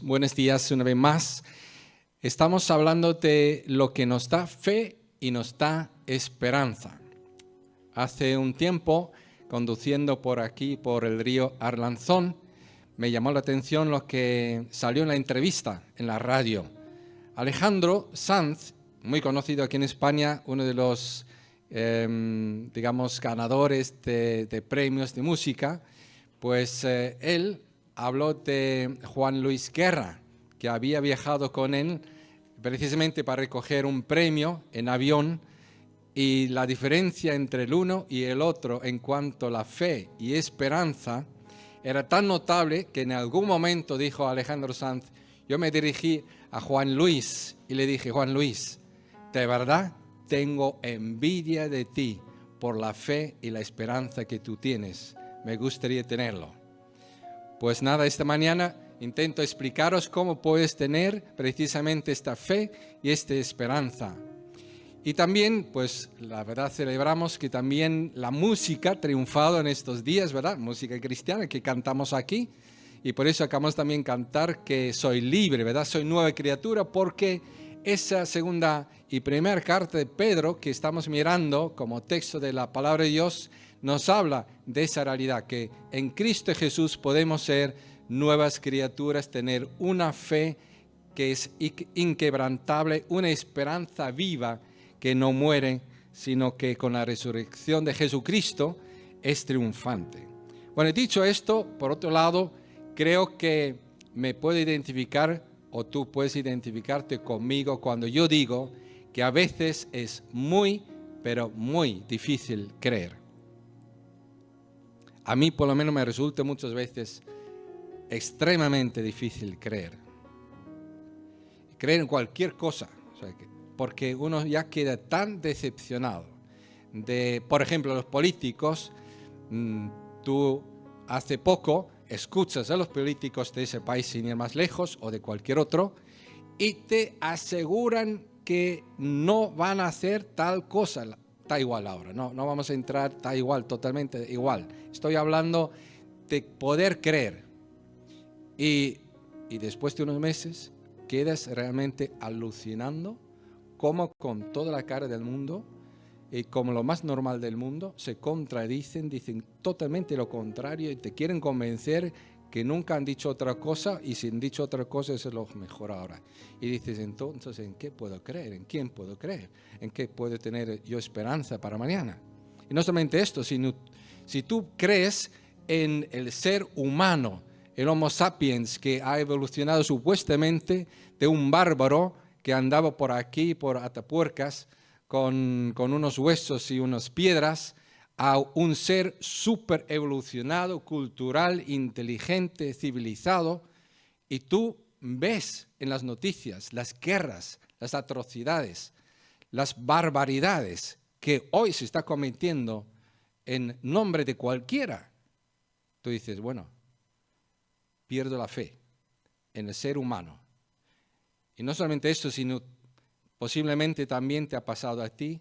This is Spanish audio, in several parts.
buenos días una vez más. Estamos hablando de lo que nos da fe y nos da esperanza. Hace un tiempo, conduciendo por aquí, por el río Arlanzón, me llamó la atención lo que salió en la entrevista en la radio. Alejandro Sanz, muy conocido aquí en España, uno de los, ganadores de premios de música, pues él habló de Juan Luis Guerra, que había viajado con él precisamente para recoger un premio en avión, y la diferencia entre el uno y el otro en cuanto a la fe y esperanza era tan notable que en algún momento dijo Alejandro Sanz, yo me dirigí a Juan Luis y le dije, Juan Luis, de verdad tengo envidia de ti por la fe y la esperanza que tú tienes. Me gustaría tenerlo. Pues nada, esta mañana intento explicaros cómo puedes tener precisamente esta fe y esta esperanza. Y también, pues la verdad celebramos que también la música ha triunfado en estos días, ¿verdad? Música cristiana que cantamos aquí. Y por eso acabamos también cantar que soy libre, ¿verdad? Soy nueva criatura, porque esa segunda y primera carta de Pedro que estamos mirando como texto de la palabra de Dios nos habla de esa realidad, que en Cristo Jesús podemos ser nuevas criaturas, tener una fe que es inquebrantable, una esperanza viva que no muere, sino que con la resurrección de Jesucristo es triunfante. Bueno, dicho esto, por otro lado, creo que me puedo identificar, o tú puedes identificarte conmigo cuando yo digo que a veces es muy, pero muy difícil creer. A mí por lo menos me resulta muchas veces extremadamente difícil creer. Creer en cualquier cosa, porque uno ya queda tan decepcionado de, por ejemplo, los políticos. Tú hace poco escuchas a los políticos de ese país, sin ir más lejos, o de cualquier otro, y te aseguran que no van a hacer tal cosa. Está igual ahora, no vamos a entrar, está igual, totalmente igual. Estoy hablando de poder creer. Y después de unos meses quedas realmente alucinando cómo con toda la cara del mundo y como lo más normal del mundo se contradicen, dicen totalmente lo contrario y te quieren convencer que nunca han dicho otra cosa, y si han dicho otra cosa es lo mejor ahora. Y dices, entonces, ¿en qué puedo creer? ¿En quién puedo creer? ¿En qué puedo tener yo esperanza para mañana? Y no solamente esto, sino si tú crees en el ser humano, el Homo sapiens, que ha evolucionado supuestamente de un bárbaro que andaba por aquí, por Atapuercas, con unos huesos y unas piedras, a un ser súper evolucionado, cultural, inteligente, civilizado, y tú ves en las noticias las guerras, las atrocidades, las barbaridades que hoy se está cometiendo en nombre de cualquiera. Tú dices, bueno, pierdo la fe en el ser humano. Y no solamente eso, sino posiblemente también te ha pasado a ti,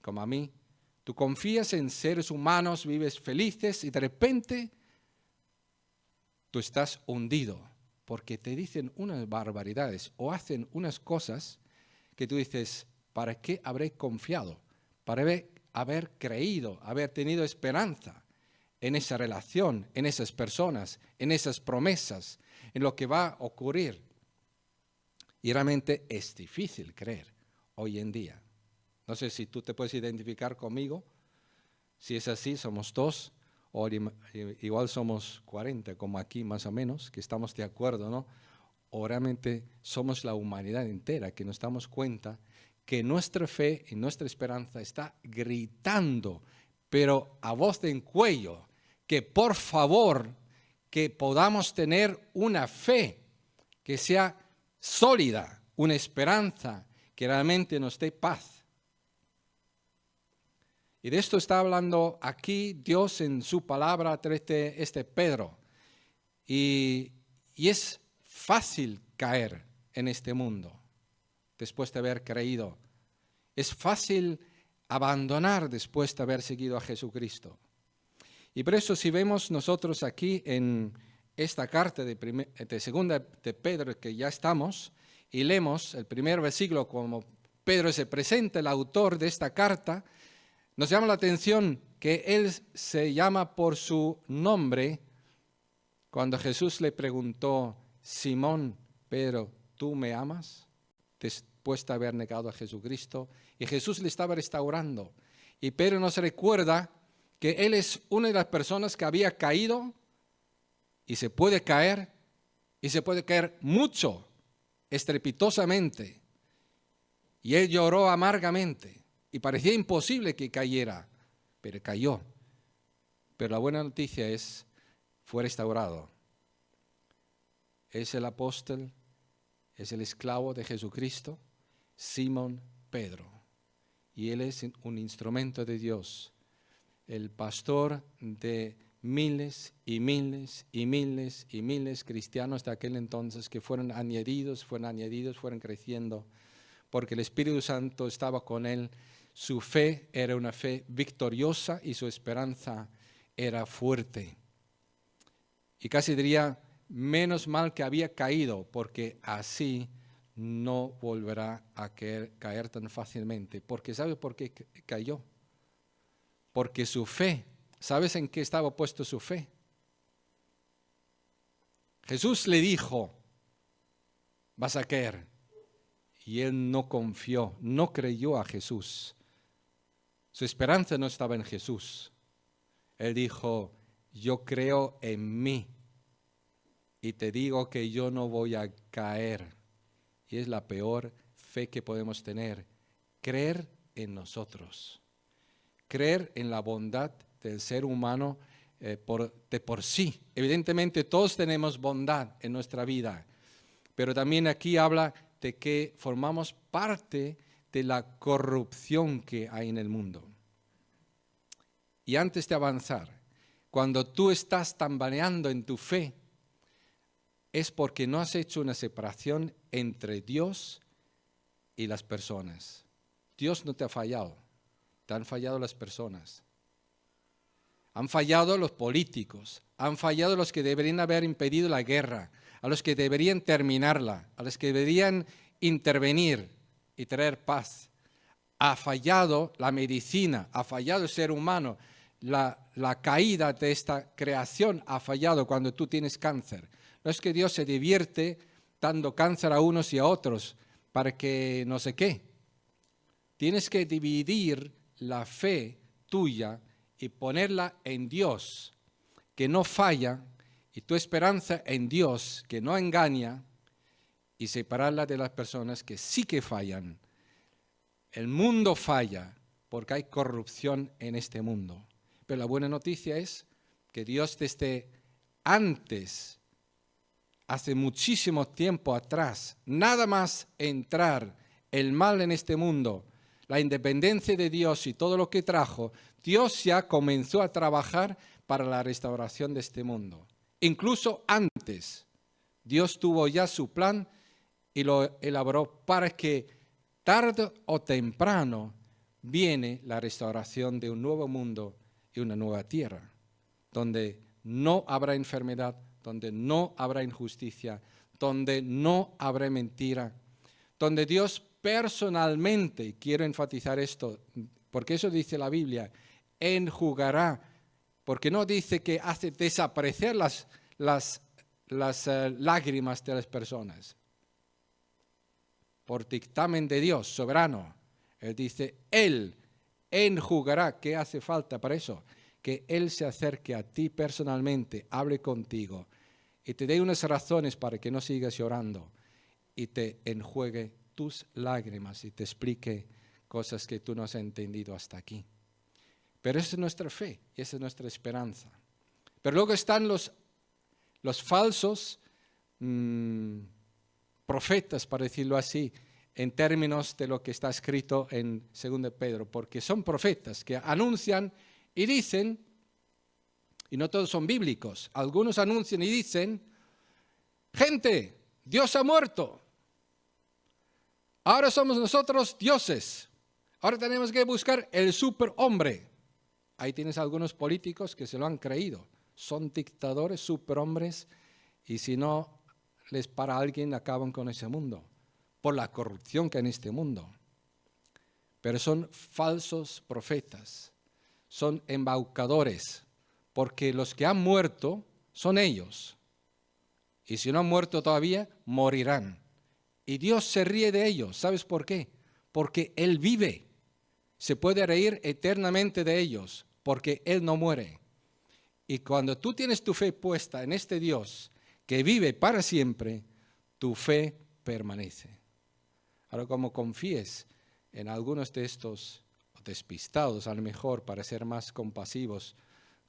como a mí. Tú confías en seres humanos, vives felices y de repente tú estás hundido porque te dicen unas barbaridades o hacen unas cosas que tú dices, ¿para qué habré confiado? Para haber creído, haber tenido esperanza en esa relación, en esas personas, en esas promesas, en lo que va a ocurrir. Y realmente es difícil creer hoy en día. No sé si tú te puedes identificar conmigo. Si es así, somos dos, o igual somos 40, como aquí más o menos, que estamos de acuerdo, ¿no? O realmente somos la humanidad entera, que nos damos cuenta que nuestra fe y nuestra esperanza está gritando, pero a voz en cuello, que por favor, que podamos tener una fe que sea sólida, una esperanza que realmente nos dé paz. Y de esto está hablando aquí Dios en su palabra a través de este Pedro. Y es fácil caer en este mundo después de haber creído. Es fácil abandonar después de haber seguido a Jesucristo. Y por eso si vemos nosotros aquí en esta carta de segunda de Pedro, que ya estamos, y leemos el primer versículo como Pedro se presenta, el autor de esta carta, nos llama la atención que él se llama por su nombre. Cuando Jesús le preguntó, Simón, Pedro, ¿tú me amas? Después de haber negado a Jesucristo. Y Jesús le estaba restaurando. Y Pedro nos recuerda que él es una de las personas que había caído y se puede caer mucho, estrepitosamente. Y él lloró amargamente y parecía imposible que cayera, pero cayó. Pero la buena noticia es, fue restaurado. Es el apóstol, es el esclavo de Jesucristo, Simón Pedro. Y él es un instrumento de Dios, el pastor de miles y miles y miles y miles cristianos de aquel entonces que fueron añadidos, fueron creciendo, porque el Espíritu Santo estaba con él. Su fe era una fe victoriosa y su esperanza era fuerte. Y casi diría, menos mal que había caído, porque así no volverá a caer tan fácilmente. Porque ¿sabe por qué cayó? Porque su fe, ¿sabes en qué estaba puesto su fe? Jesús le dijo, vas a caer. Y él no confió, no creyó a Jesús. Su esperanza no estaba en Jesús. Él dijo, yo creo en mí y te digo que yo no voy a caer. Y es la peor fe que podemos tener, creer en nosotros, creer en la bondad del ser humano de por sí. Evidentemente todos tenemos bondad en nuestra vida, pero también aquí habla de que formamos parte de la corrupción que hay en el mundo. Y antes de avanzar, cuando tú estás tambaleando en tu fe, es porque no has hecho una separación entre Dios y las personas. Dios no te ha fallado, te han fallado las personas. Han fallado los políticos, han fallado los que deberían haber impedido la guerra, a los que deberían terminarla, a los que deberían intervenir y traer paz. Ha fallado la medicina, ha fallado el ser humano, la caída de esta creación ha fallado cuando tú tienes cáncer. No es que Dios se divierte dando cáncer a unos y a otros para que no sé qué. Tienes que dividir la fe tuya y ponerla en Dios, que no falla, y tu esperanza en Dios, que no engaña, y separarla de las personas que sí que fallan. El mundo falla porque hay corrupción en este mundo. Pero la buena noticia es que Dios desde antes, hace muchísimo tiempo atrás, nada más entrar el mal en este mundo, la independencia de Dios y todo lo que trajo, Dios ya comenzó a trabajar para la restauración de este mundo. Incluso antes, Dios tuvo ya su plan y lo elaboró para que tarde o temprano viene la restauración de un nuevo mundo y una nueva tierra, donde no habrá enfermedad, donde no habrá injusticia, donde no habrá mentira, donde Dios personalmente, y quiero enfatizar esto, porque eso dice la Biblia, enjugará, porque no dice que hace desaparecer las lágrimas de las personas. Por dictamen de Dios, soberano, Él dice, Él enjugará. ¿Qué hace falta para eso? Que Él se acerque a ti personalmente, hable contigo y te dé unas razones para que no sigas llorando y te enjuegue tus lágrimas y te explique cosas que tú no has entendido hasta aquí. Pero esa es nuestra fe y esa es nuestra esperanza. Pero luego están los falsos profetas, para decirlo así, en términos de lo que está escrito en 2 Pedro, porque son profetas que anuncian y dicen, y no todos son bíblicos, algunos anuncian y dicen, gente, Dios ha muerto, ahora somos nosotros dioses, ahora tenemos que buscar el superhombre. Ahí tienes algunos políticos que se lo han creído, son dictadores, superhombres, y si no les para alguien, acaban con ese mundo, por la corrupción que hay en este mundo. Pero son falsos profetas, son embaucadores, porque los que han muerto son ellos. Y si no han muerto todavía, morirán. Y Dios se ríe de ellos. ¿Sabes por qué? Porque Él vive. Se puede reír eternamente de ellos, porque Él no muere. Y cuando tú tienes tu fe puesta en este Dios que vive para siempre, tu fe permanece. Ahora, como confíes en algunos de estos despistados, a lo mejor para ser más compasivos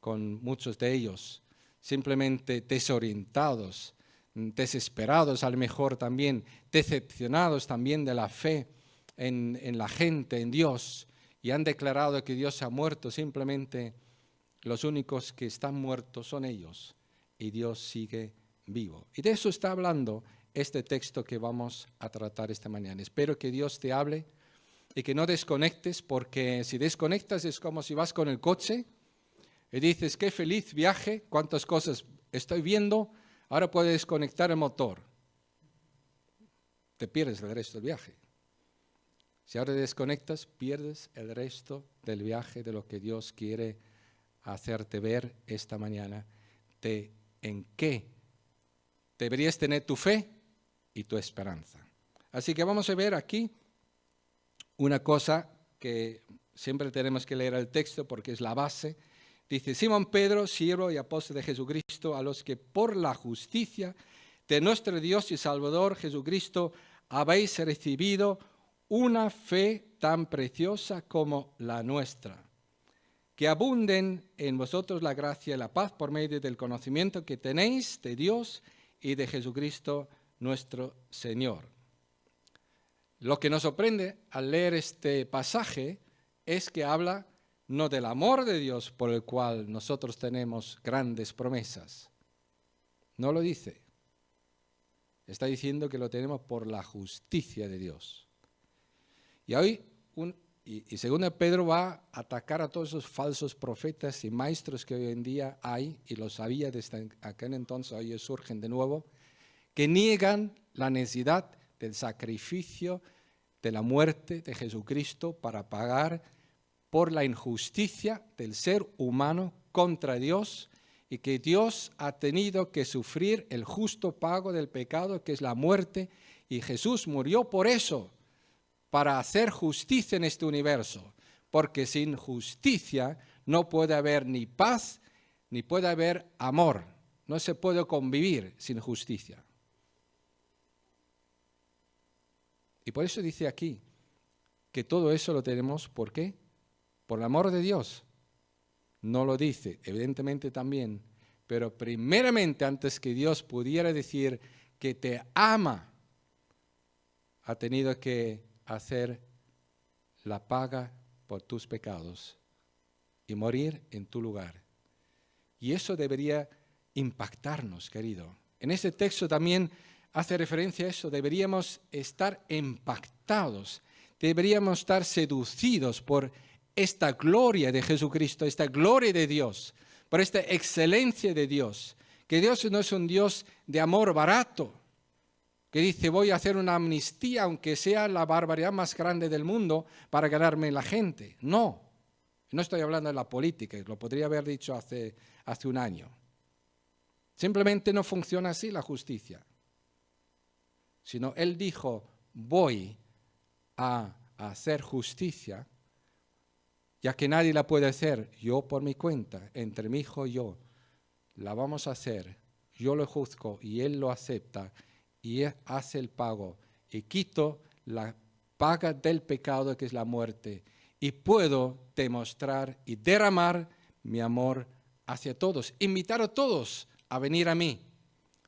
con muchos de ellos, simplemente desorientados, desesperados, a lo mejor también decepcionados también de la fe en la gente, en Dios, y han declarado que Dios ha muerto, simplemente los únicos que están muertos son ellos, y Dios sigue vivo. Y de eso está hablando este texto que vamos a tratar esta mañana. Espero que Dios te hable y que no desconectes, porque si desconectas es como si vas con el coche y dices, qué feliz viaje, cuántas cosas estoy viendo, ahora puedes desconectar el motor. Te pierdes el resto del viaje. Si ahora desconectas, pierdes el resto del viaje de lo que Dios quiere hacerte ver esta mañana, de en qué deberías tener tu fe y tu esperanza. Así que vamos a ver aquí una cosa que siempre tenemos que leer el texto porque es la base. Dice, Simón Pedro, siervo y apóstol de Jesucristo, a los que por la justicia de nuestro Dios y Salvador Jesucristo habéis recibido una fe tan preciosa como la nuestra. Que abunden en vosotros la gracia y la paz por medio del conocimiento que tenéis de Dios y de Jesucristo nuestro Señor. Lo que nos sorprende al leer este pasaje es que habla no del amor de Dios por el cual nosotros tenemos grandes promesas. No lo dice. Está diciendo que lo tenemos por la justicia de Dios. Y hoy, segundo Pedro va a atacar a todos esos falsos profetas y maestros que hoy en día hay, y los había desde aquel entonces, hoy surgen de nuevo, que niegan la necesidad del sacrificio de la muerte de Jesucristo para pagar por la injusticia del ser humano contra Dios, y que Dios ha tenido que sufrir el justo pago del pecado, que es la muerte, y Jesús murió por eso, para hacer justicia en este universo, porque sin justicia no puede haber ni paz, ni puede haber amor. No se puede convivir sin justicia. Y por eso dice aquí que todo eso lo tenemos, ¿por qué? Por el amor de Dios. No lo dice, evidentemente también, pero primeramente antes que Dios pudiera decir que te ama, ha tenido que hacer la paga por tus pecados y morir en tu lugar. Y eso debería impactarnos, querido. En este texto también hace referencia a eso. Deberíamos estar impactados, deberíamos estar seducidos por esta gloria de Jesucristo, esta gloria de Dios, por esta excelencia de Dios. Que Dios no es un Dios de amor barato, que dice voy a hacer una amnistía aunque sea la barbaridad más grande del mundo para ganarme la gente. No estoy hablando de la política, lo podría haber dicho hace un año. Simplemente no funciona así la justicia. Sino Él dijo, voy a hacer justicia, ya que nadie la puede hacer, yo por mi cuenta, entre mi hijo y yo, la vamos a hacer, yo lo juzgo y Él lo acepta, y hace el pago, y quito la paga del pecado que es la muerte, y puedo demostrar y derramar mi amor hacia todos, invitar a todos a venir a mí,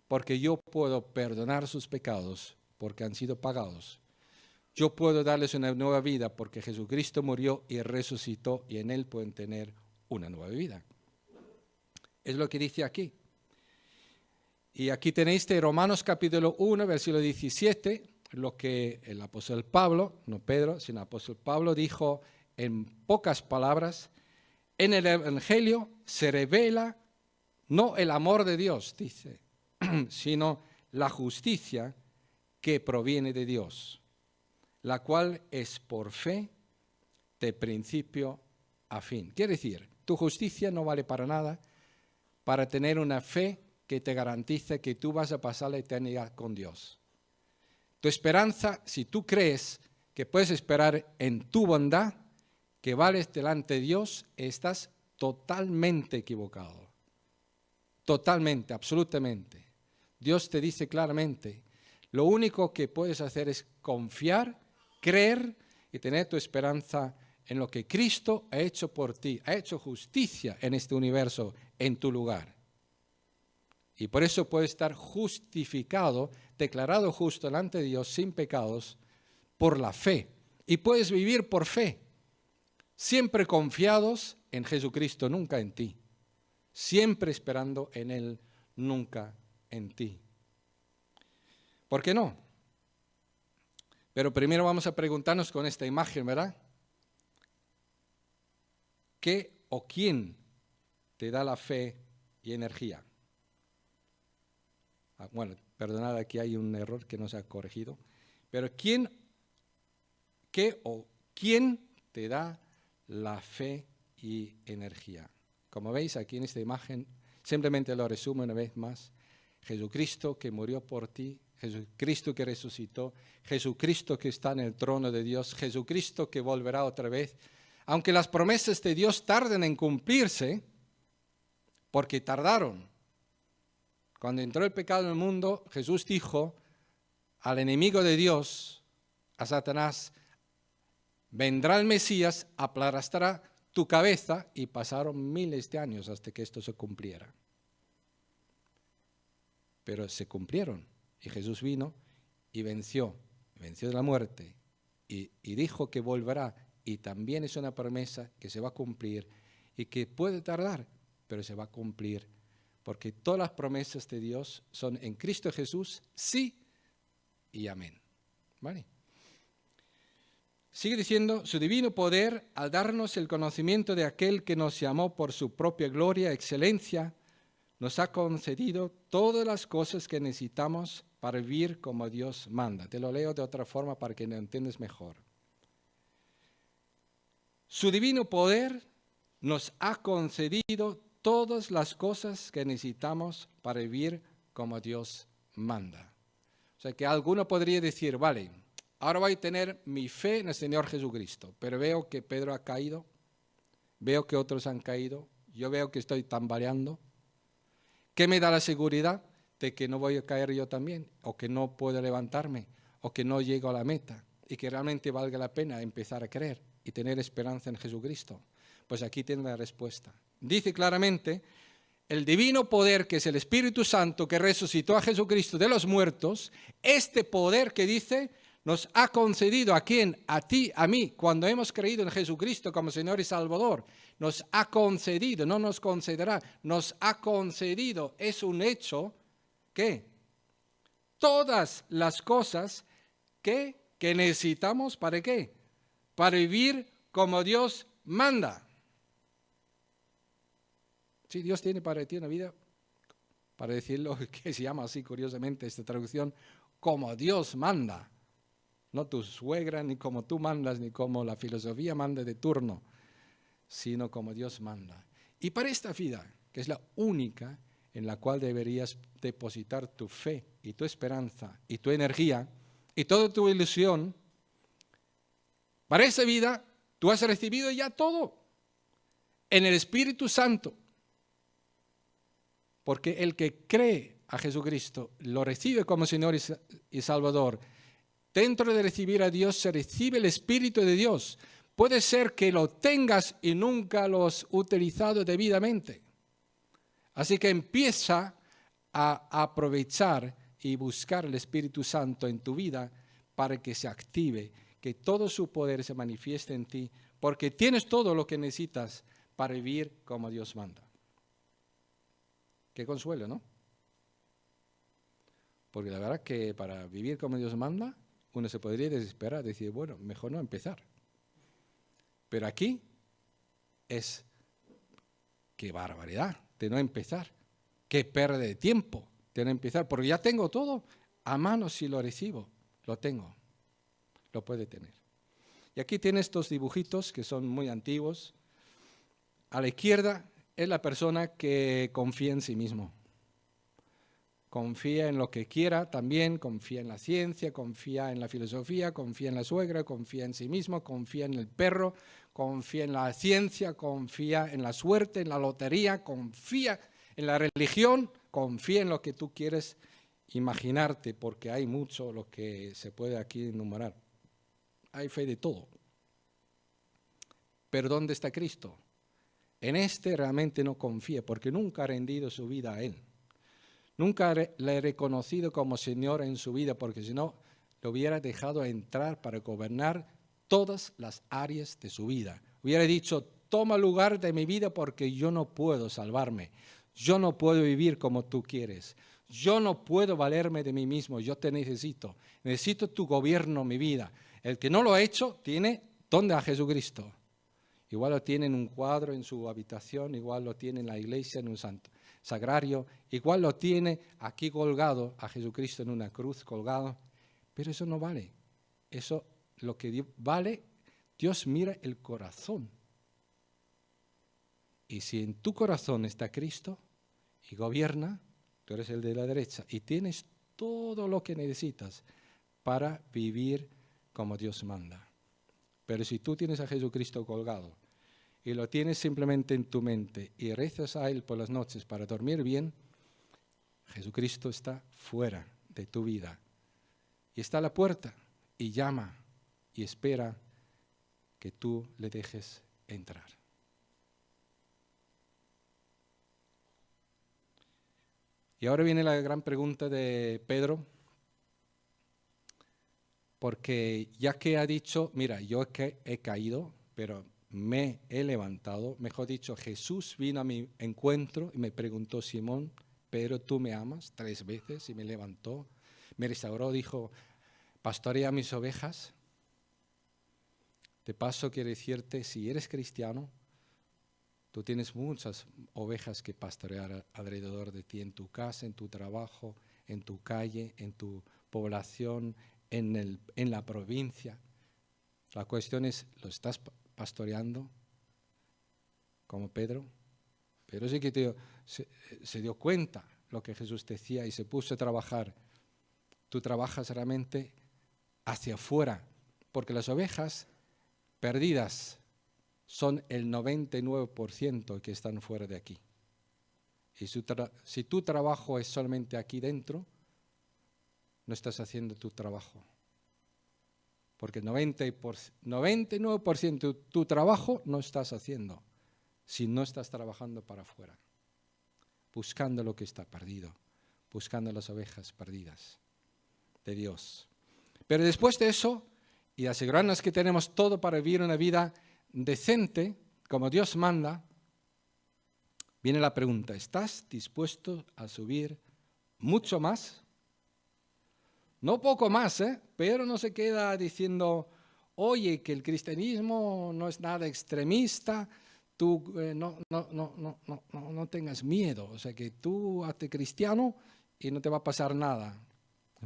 porque yo puedo perdonar sus pecados porque han sido pagados. Yo puedo darles una nueva vida porque Jesucristo murió y resucitó, y en Él pueden tener una nueva vida. Es lo que dice aquí. Y aquí tenéis de Romanos capítulo 1, versículo 17, lo que el apóstol Pablo, no Pedro, sino el apóstol Pablo dijo en pocas palabras, en el Evangelio se revela no el amor de Dios, dice, sino la justicia que proviene de Dios, la cual es por fe de principio a fin. Quiere decir, tu justicia no vale para nada para tener una fe que te garantice que tú vas a pasar la eternidad con Dios. Tu esperanza, si tú crees que puedes esperar en tu bondad, que vales delante de Dios, estás totalmente equivocado. Totalmente, absolutamente. Dios te dice claramente, lo único que puedes hacer es confiar, creer y tener tu esperanza en lo que Cristo ha hecho por ti, ha hecho justicia en este universo, en tu lugar. Y por eso puedes estar justificado, declarado justo delante de Dios, sin pecados, por la fe. Y puedes vivir por fe, siempre confiados en Jesucristo, nunca en ti. Siempre esperando en Él, nunca en ti. ¿Por qué no? Pero primero vamos a preguntarnos con esta imagen, ¿verdad? ¿Qué o quién te da la fe y energía? Bueno, perdonad, aquí hay un error que no se ha corregido. Pero ¿qué o quién te da la fe y energía? Como veis aquí en esta imagen, simplemente lo resumo una vez más. Jesucristo que murió por ti, Jesucristo que resucitó, Jesucristo que está en el trono de Dios, Jesucristo que volverá otra vez. Aunque las promesas de Dios tarden en cumplirse, porque tardaron. Cuando entró el pecado en el mundo, Jesús dijo al enemigo de Dios, a Satanás, vendrá el Mesías, aplastará tu cabeza, y pasaron miles de años hasta que esto se cumpliera. Pero se cumplieron y Jesús vino y venció la muerte y dijo que volverá, y también es una promesa que se va a cumplir y que puede tardar, pero se va a cumplir. Porque todas las promesas de Dios son en Cristo Jesús, sí y amén. ¿Vale? Sigue diciendo, su divino poder, al darnos el conocimiento de aquel que nos llamó por su propia gloria, excelencia, nos ha concedido todas las cosas que necesitamos para vivir como Dios manda. Te lo leo de otra forma para que lo entiendas mejor. Su divino poder nos ha concedido todas las cosas que necesitamos para vivir como Dios manda. O sea que alguno podría decir, vale, ahora voy a tener mi fe en el Señor Jesucristo, pero veo que Pedro ha caído, veo que otros han caído, yo veo que estoy tambaleando. ¿Qué me da la seguridad de que no voy a caer yo también? O que no puedo levantarme, o que no llego a la meta, y que realmente valga la pena empezar a creer y tener esperanza en Jesucristo. Pues aquí tiene la respuesta. Dice claramente, el divino poder que es el Espíritu Santo que resucitó a Jesucristo de los muertos, este poder que dice, nos ha concedido a quién, a ti, a mí, cuando hemos creído en Jesucristo como Señor y Salvador, nos ha concedido, no nos concederá, nos ha concedido, es un hecho, ¿qué? Todas las cosas que necesitamos, ¿para qué? Para vivir como Dios manda. Sí, Dios tiene para ti una vida, para decirlo, que se llama así curiosamente esta traducción, como Dios manda. No tu suegra, ni como tú mandas, ni como la filosofía manda de turno, sino como Dios manda. Y para esta vida, que es la única en la cual deberías depositar tu fe y tu esperanza y tu energía y toda tu ilusión, para esa vida tú has recibido ya todo en el Espíritu Santo. Porque el que cree a Jesucristo, lo recibe como Señor y Salvador, dentro de recibir a Dios se recibe el Espíritu de Dios. Puede ser que lo tengas y nunca lo has utilizado debidamente. Así que empieza a aprovechar y buscar el Espíritu Santo en tu vida para que se active, que todo su poder se manifieste en ti, porque tienes todo lo que necesitas para vivir como Dios manda. Qué consuelo, ¿no? Porque la verdad que para vivir como Dios manda, uno se podría desesperar, decir, bueno, mejor no empezar. Pero aquí es, qué barbaridad de no empezar, qué pérdida de tiempo, Tiene que empezar, porque ya tengo todo a mano si lo recibo. Lo tengo, lo puede tener. Y aquí tiene estos dibujitos que son muy antiguos. A la izquierda es la persona que confía en sí mismo. Confía en lo que quiera también, confía en la ciencia, confía en la filosofía, confía en la suegra, confía en sí mismo, confía en el perro, confía en la ciencia, confía en la suerte, en la lotería, confía en la religión, confía en lo que tú quieres imaginarte, porque hay mucho lo que se puede aquí enumerar. Hay fe de todo. Pero ¿dónde está Cristo? En este realmente no confía, porque nunca ha rendido su vida a Él. Nunca le he reconocido como Señor en su vida, porque si no, lo hubiera dejado entrar para gobernar todas las áreas de su vida. Hubiera dicho, toma lugar de mi vida porque yo no puedo salvarme. Yo no puedo vivir como tú quieres. Yo no puedo valerme de mí mismo. Yo te necesito. Necesito tu gobierno, mi vida. El que no lo ha hecho, tiene ¿dónde a Jesucristo? Igual lo tiene en un cuadro en su habitación, igual lo tiene en la iglesia, en un sagrario, igual lo tiene aquí colgado, a Jesucristo en una cruz colgado, pero eso no vale. Eso, lo que vale, Dios mira el corazón. Y si en tu corazón está Cristo y gobierna, tú eres el de la derecha y tienes todo lo que necesitas para vivir como Dios manda. Pero si tú tienes a Jesucristo colgado y lo tienes simplemente en tu mente y rezas a Él por las noches para dormir bien, Jesucristo está fuera de tu vida y está a la puerta y llama y espera que tú le dejes entrar. Y ahora viene la gran pregunta de Pedro, porque ya que ha dicho, mira, yo he caído, pero me he levantado, mejor dicho, Jesús vino a mi encuentro y me preguntó, Simón, Pedro, ¿tú me amas? 3 veces y me levantó, me restauró, dijo, pastorea mis ovejas. De paso quiero decirte, si eres cristiano, tú tienes muchas ovejas que pastorear alrededor de ti, en tu casa, en tu trabajo, en tu calle, en tu población, en la provincia. La cuestión es, ¿lo estás pastoreando como Pedro? Pero sí que se dio cuenta lo que Jesús decía y se puso a trabajar. Tú trabajas realmente hacia afuera, porque las ovejas perdidas son el 99% que están fuera de aquí. Y si tu trabajo es solamente aquí dentro, no estás haciendo tu trabajo. Porque el 99% de tu trabajo no estás haciendo si no estás trabajando para afuera, buscando lo que está perdido, buscando las ovejas perdidas de Dios. Pero después de eso, y asegurarnos que tenemos todo para vivir una vida decente, como Dios manda, viene la pregunta, ¿estás dispuesto a subir mucho más? No poco más, pero no se queda diciendo, oye, que el cristianismo no es nada extremista, tú no tengas miedo, o sea, que tú hazte cristiano y no te va a pasar nada.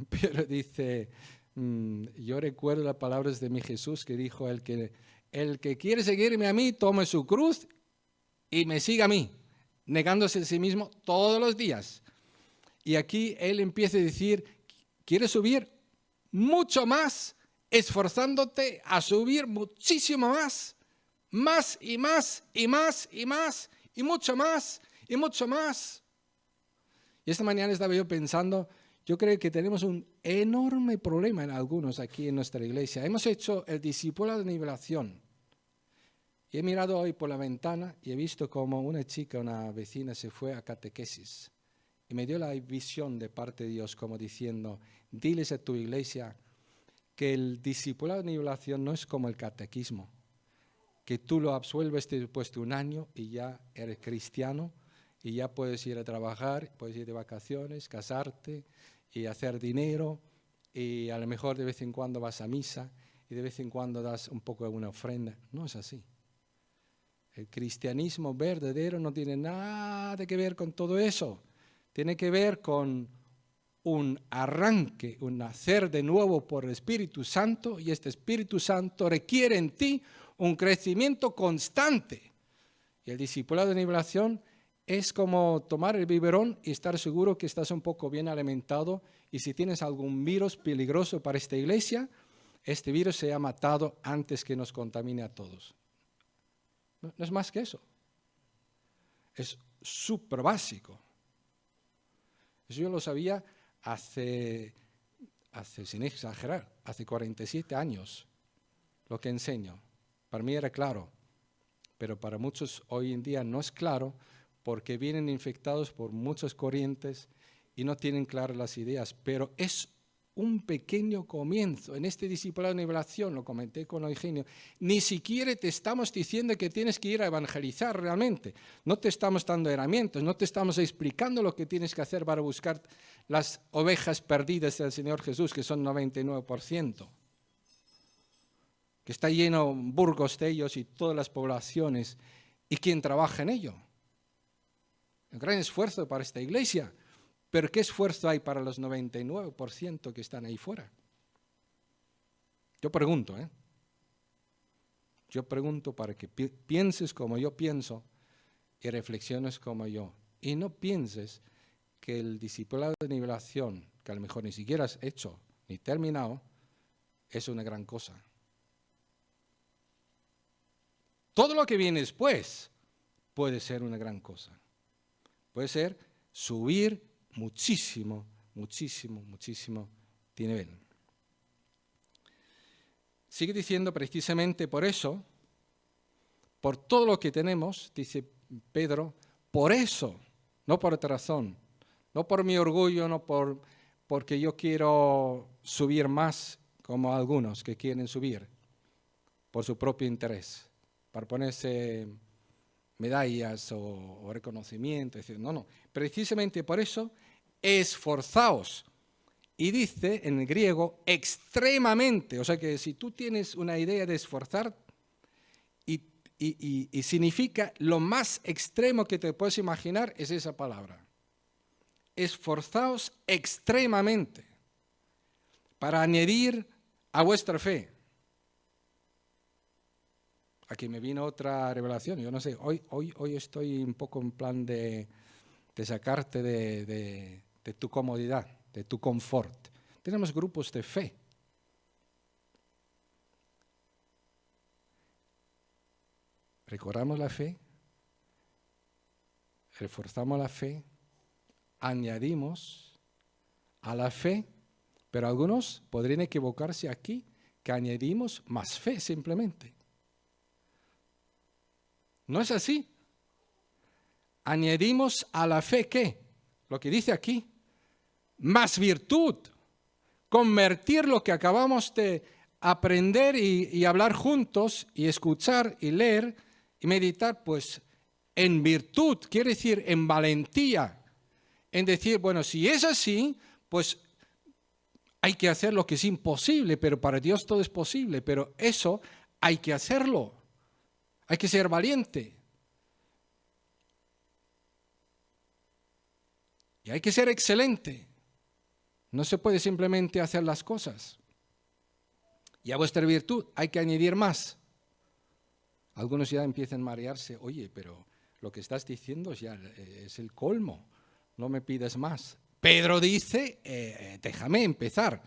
Pero dice, yo recuerdo las palabras de mi Jesús que dijo, el que quiere seguirme a mí, tome su cruz y me siga a mí, negándose a sí mismo todos los días. Y aquí él empieza a decir, ¿quieres subir mucho más? Esforzándote a subir muchísimo más, más y más y más y más y mucho más y mucho más. Y esta mañana estaba yo pensando, yo creo que tenemos un enorme problema en algunos aquí en nuestra iglesia. Hemos hecho el discipulado de nivelación. Y he mirado hoy por la ventana y he visto como una chica, una vecina, se fue a catequesis. Y me dio la visión de parte de Dios como diciendo, diles a tu iglesia que el discipulado de nivelación no es como el catequismo, que tú lo absuelves después de un año y ya eres cristiano y ya puedes ir a trabajar, puedes ir de vacaciones, casarte y hacer dinero y a lo mejor de vez en cuando vas a misa y de vez en cuando das un poco de una ofrenda. No es así. El cristianismo verdadero no tiene nada que ver con todo eso. tiene que ver con un arranque, un nacer de nuevo por el Espíritu Santo, y este Espíritu Santo requiere en ti un crecimiento constante. Y el discipulado de nivelación es como tomar el biberón y estar seguro que estás un poco bien alimentado, y si tienes algún virus peligroso para esta iglesia, este virus se ha matado antes que nos contamine a todos. No es más que eso. Es súper básico. Eso yo lo sabía hace, sin exagerar, hace 47 años, lo que enseño. Para mí era claro, pero para muchos hoy en día no es claro, porque vienen infectados por muchas corrientes y no tienen claras las ideas, pero es un pequeño comienzo. En este discipulado de nivelación, lo comenté con Eugenio, ni siquiera te estamos diciendo que tienes que ir a evangelizar realmente. No te estamos dando herramientas, no te estamos explicando lo que tienes que hacer para buscar las ovejas perdidas del Señor Jesús, que son 99%. Que está lleno Burgos de ellos y todas las poblaciones. ¿Y quién trabaja en ello? Un gran esfuerzo para esta iglesia. Pero ¿qué esfuerzo hay para los 99% que están ahí fuera? Yo pregunto, Yo pregunto para que pienses como yo pienso y reflexiones como yo. Y no pienses que el discipulado de nivelación, que a lo mejor ni siquiera has hecho ni terminado, es una gran cosa. Todo lo que viene después puede ser una gran cosa. Puede ser subir muchísimo de nivel. Sigue diciendo precisamente por eso, por todo lo que tenemos, dice Pedro, por eso, no por otra razón, no por mi orgullo, no porque yo quiero subir más, como algunos que quieren subir, por su propio interés, para ponerse medallas o reconocimiento, no, precisamente por eso, esforzaos. Y dice en el griego extremadamente, o sea que si tú tienes una idea de esforzar, y significa lo más extremo que te puedes imaginar, es esa palabra. Esforzaos extremadamente para añadir a vuestra fe. Aquí me vino otra revelación, yo no sé, hoy estoy un poco en plan de sacarte de tu comodidad, de tu confort. Tenemos grupos de fe. Recordamos la fe, reforzamos la fe, añadimos a la fe, pero algunos podrían equivocarse aquí, que añadimos más fe simplemente. No es así. Añadimos a la fe, ¿qué? Lo que dice aquí, más virtud. Convertir lo que acabamos de aprender y hablar juntos, y escuchar y leer y meditar, pues en virtud, quiere decir en valentía, en decir, bueno, si es así, pues hay que hacer lo que es imposible, pero para Dios todo es posible, pero eso hay que hacerlo, hay que ser valiente. Y hay que ser excelente. No se puede simplemente hacer las cosas. Y a vuestra virtud hay que añadir más. Algunos ya empiezan a marearse. Oye, pero lo que estás diciendo ya es el colmo. No me pides más. Pedro dice, déjame empezar,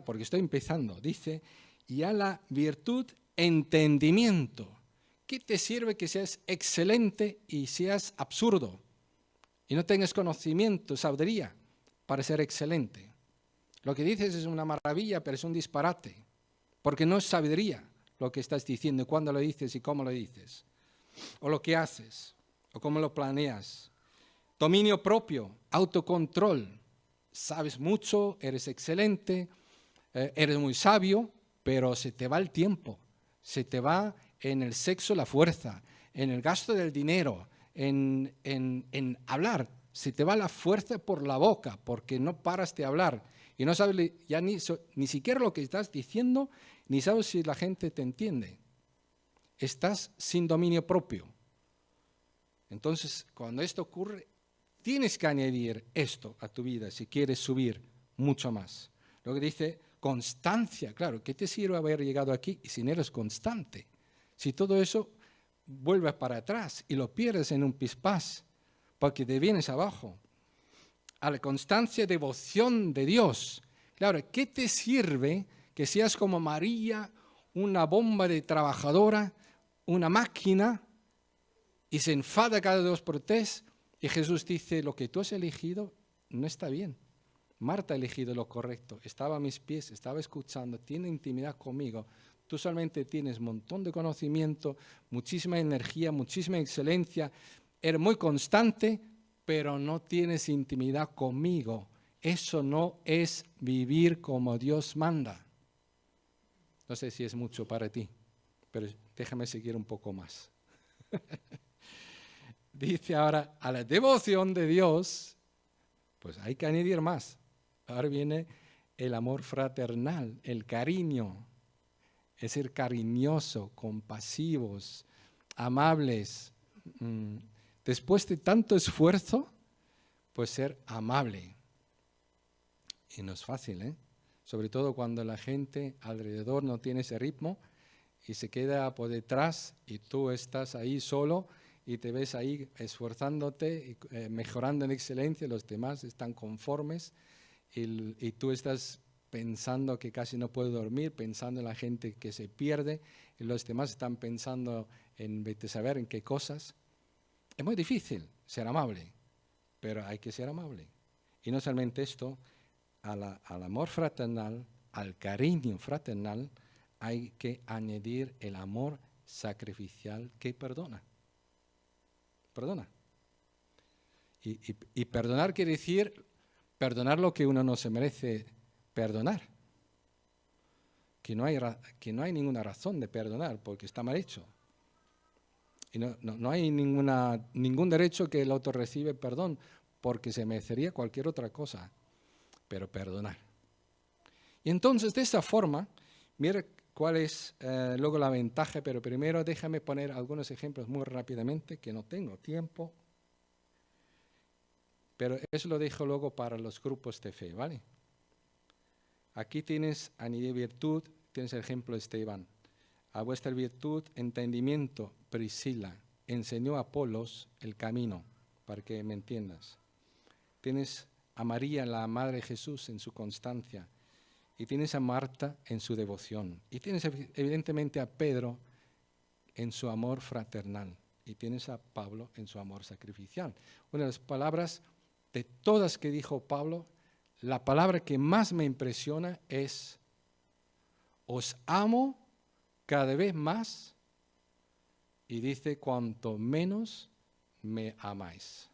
porque estoy empezando. Dice, y a la virtud, entendimiento. ¿Qué te sirve que seas excelente y seas absurdo? Y no tengas conocimiento, sabiduría, para ser excelente. Lo que dices es una maravilla, pero es un disparate, porque no es sabiduría lo que estás diciendo, cuándo lo dices y cómo lo dices, o lo que haces, o cómo lo planeas. Dominio propio, autocontrol. Sabes mucho, eres excelente, eres muy sabio, pero se te va el tiempo, se te va en el sexo la fuerza, en el gasto del dinero, en hablar. Se te va la fuerza por la boca, porque no paras de hablar. Y no sabes ya ni siquiera lo que estás diciendo, ni sabes si la gente te entiende. Estás sin dominio propio. Entonces, cuando esto ocurre, tienes que añadir esto a tu vida si quieres subir mucho más. Lo que dice constancia, claro, ¿qué te sirve haber llegado aquí si no eres constante? Si todo eso vuelves para atrás y lo pierdes en un pispás, porque te vienes abajo. A la constancia, devoción de Dios. Claro, ¿qué te sirve que seas como María, una bomba de trabajadora, una máquina, y se enfada cada 2 por 3? Y Jesús dice, lo que tú has elegido no está bien. Marta ha elegido lo correcto, estaba a mis pies, estaba escuchando, tiene intimidad conmigo. Tú solamente tienes un montón de conocimiento, muchísima energía, muchísima excelencia, eres muy constante, pero no tienes intimidad conmigo. Eso no es vivir como Dios manda. No sé si es mucho para ti, pero déjame seguir un poco más. Dice ahora, a la devoción de Dios, pues hay que añadir más. Ahora viene el amor fraternal, el cariño. Es ser cariñoso, compasivos, amables. Después de tanto esfuerzo, pues ser amable. Y no es fácil, ¿eh? Sobre todo cuando la gente alrededor no tiene ese ritmo y se queda por detrás y tú estás ahí solo y te ves ahí esforzándote, y, mejorando en excelencia, los demás están conformes y tú estás pensando que casi no puedes dormir, pensando en la gente que se pierde, y los demás están pensando en vete a saber en qué cosas. Es muy difícil ser amable, pero hay que ser amable. Y no solamente esto, al amor fraternal, al cariño fraternal, hay que añadir el amor sacrificial que perdona. Perdona. Y perdonar quiere decir perdonar lo que uno no se merece perdonar. Que no hay ninguna razón de perdonar porque está mal hecho. Y no hay ningún derecho que el otro recibe perdón porque se merecería cualquier otra cosa, pero perdonar. Y entonces, de esa forma, mira cuál es luego la ventaja, pero primero déjame poner algunos ejemplos muy rápidamente, que no tengo tiempo, pero eso lo dejo luego para los grupos de fe, ¿vale? Aquí tienes añadir virtud, tienes el ejemplo de Esteban. A vuestra virtud, entendimiento, Priscila, enseñó a Apolos el camino, para que me entiendas. Tienes a María, la madre de Jesús, en su constancia. Y tienes a Marta en su devoción. Y tienes evidentemente a Pedro en su amor fraternal. Y tienes a Pablo en su amor sacrificial. Una de las palabras de todas que dijo Pablo, la palabra que más me impresiona es, os amo cada vez más, y dice, cuanto menos me amáis.